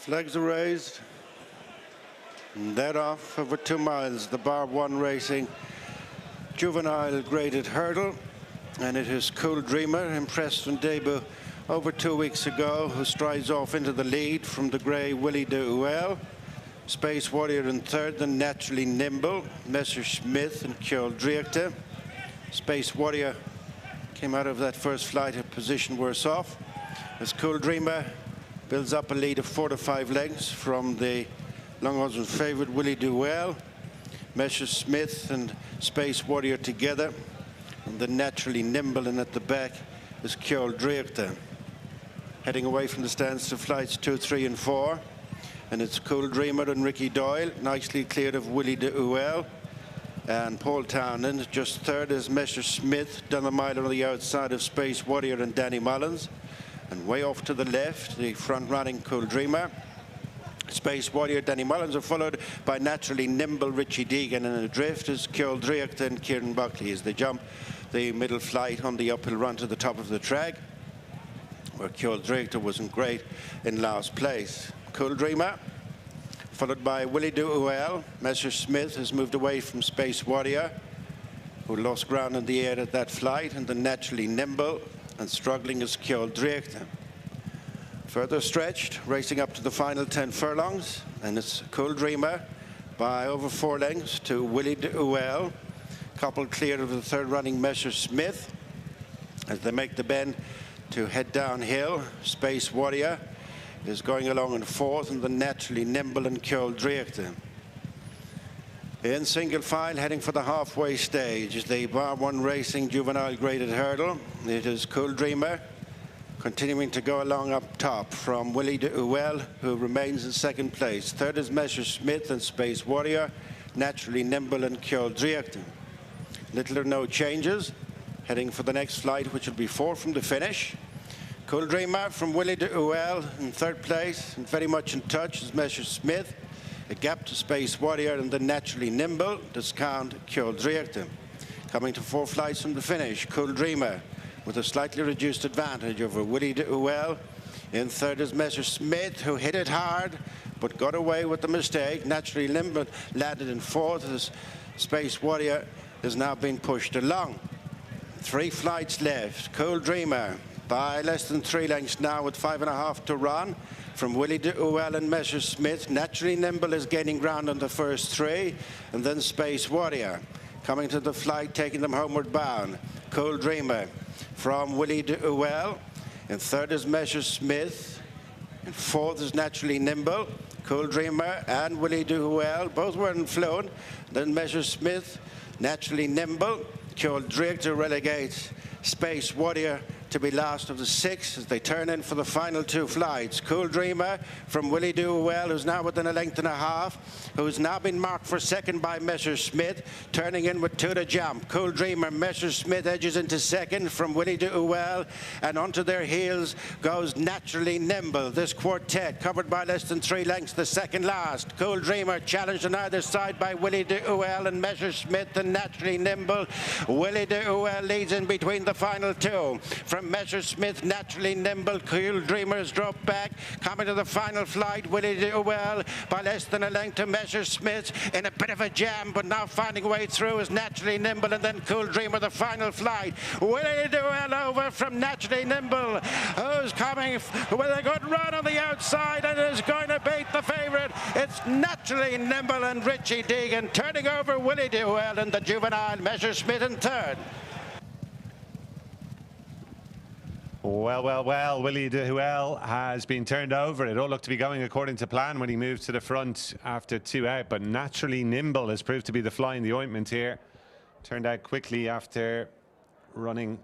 Flags are raised. And that off over 2 miles. The bar 1 racing Juvenile graded hurdle. And it is Cool Dreamer, impressed on debut over 2 weeks ago, who strides off into the lead from the grey Willy De Houelle. Space Warrior in third, then Naturally Nimble, Messerschmitt and Tote Exacta. Space Warrior came out of that first flight a position worse off, as Cool Dreamer builds up a lead of 4 to 5 lengths from the long odds and favourite Willy De Houelle. Messerschmitt and Space Warrior together, and the Naturally Nimble, and at the back is Tote Exacta. Heading away from the stands to flights 2, 3 and 4. And it's Cool Dreamer and Ricky Doyle, nicely cleared of Willy De Houelle. And Paul Townend, just third is Messerschmitt, done a mile on the outside of Space Warrior and Danny Mullins. And way off to the left, the front-running Cool Dreamer. Space Warrior, Danny Mullins are followed by Naturally Nimble, Richie Deegan, and adrift is Tote Exacta and Kieran Buckley as they jump the middle flight on the uphill run to the top of the track, where Tote Exacta wasn't great in last place. Cool Dreamer, followed by Willy De Houelle. Messerschmitt has moved away from Space Warrior, who lost ground in the air at that flight, and the Naturally Nimble, and struggling is Tote Exacta. Further stretched, racing up to the final 10 furlongs, and it's Cool Dreamer by over 4 lengths to Willy De Houelle, coupled clear of the third running Messerschmitt as they make the bend to head downhill. Space Warrior is going along in fourth, and the Naturally Nimble and Tote Exacta. In single file, heading for the halfway stage, is the bar 1 racing Juvenile graded hurdle. It is Cool Dreamer continuing to go along up top from Willy De Houelle, who remains in second place. Third is Messerschmitt and Space Warrior, Naturally Nimble and Tote Exacta. Little or no changes. Heading for the next flight, which will be 4 from the finish. Cool Dreamer from Willy De Houelle in third place, and very much in touch is Messerschmitt. A gap to Space Warrior, and the Naturally Nimble discount Tote Exacta. Coming to 4 flights from the finish, Cool Dreamer with a slightly reduced advantage over Willy De Houelle. In third is Messerschmitt, who hit it hard but got away with the mistake. Naturally Nimble landed in fourth as Space Warrior has now been pushed along. 3 flights left. Cool Dreamer by less than 3 lengths now with 5.5 to run from Willy De Houelle and Messerschmitt. Naturally Nimble is gaining ground on the first 3, and then Space Warrior coming to the flight, taking them homeward bound. Cool Dreamer from Willy De Houelle. In third is Messerschmitt. In fourth is Naturally Nimble. Cool Dreamer and Willy De Houelle both weren't flown. Then Messerschmitt, Naturally Nimble. Tote Exacta relegates Space Warrior to be last of the 6 as they turn in for the final 2 flights. Cool Dreamer from Willy De Houelle, who's now within 1.5 lengths, who's now been marked for second by Messerschmitt, turning in with 2 to jump. Cool Dreamer, Messerschmitt edges into second from Willy De Houelle, and onto their heels goes Naturally Nimble. This quartet covered by less than 3 lengths, the second last. Cool Dreamer challenged on either side by Willy De Houelle and Messerschmitt and Naturally Nimble. Willy De Houelle leads in between the final 2. From Messerschmitt, Naturally Nimble, Cool Dreamer has dropped back. Coming to the final flight, Willy De Houelle by less than 1 length to Messerschmitt in a bit of a jam, but now finding a way through is Naturally Nimble, and then Cool Dreamer the final flight. Willy De Houelle over from Naturally Nimble, who's coming with a good run on the outside and is going to beat the favourite. It's Naturally Nimble and Richie Deegan turning over Willy De Houelle and the Juvenile Messerschmitt in third. Well, Willy De Houelle has been turned over. It all looked to be going according to plan when he moved to the front after 2 out, but Naturally Nimble has proved to be the fly in the ointment here. Turned out quickly after running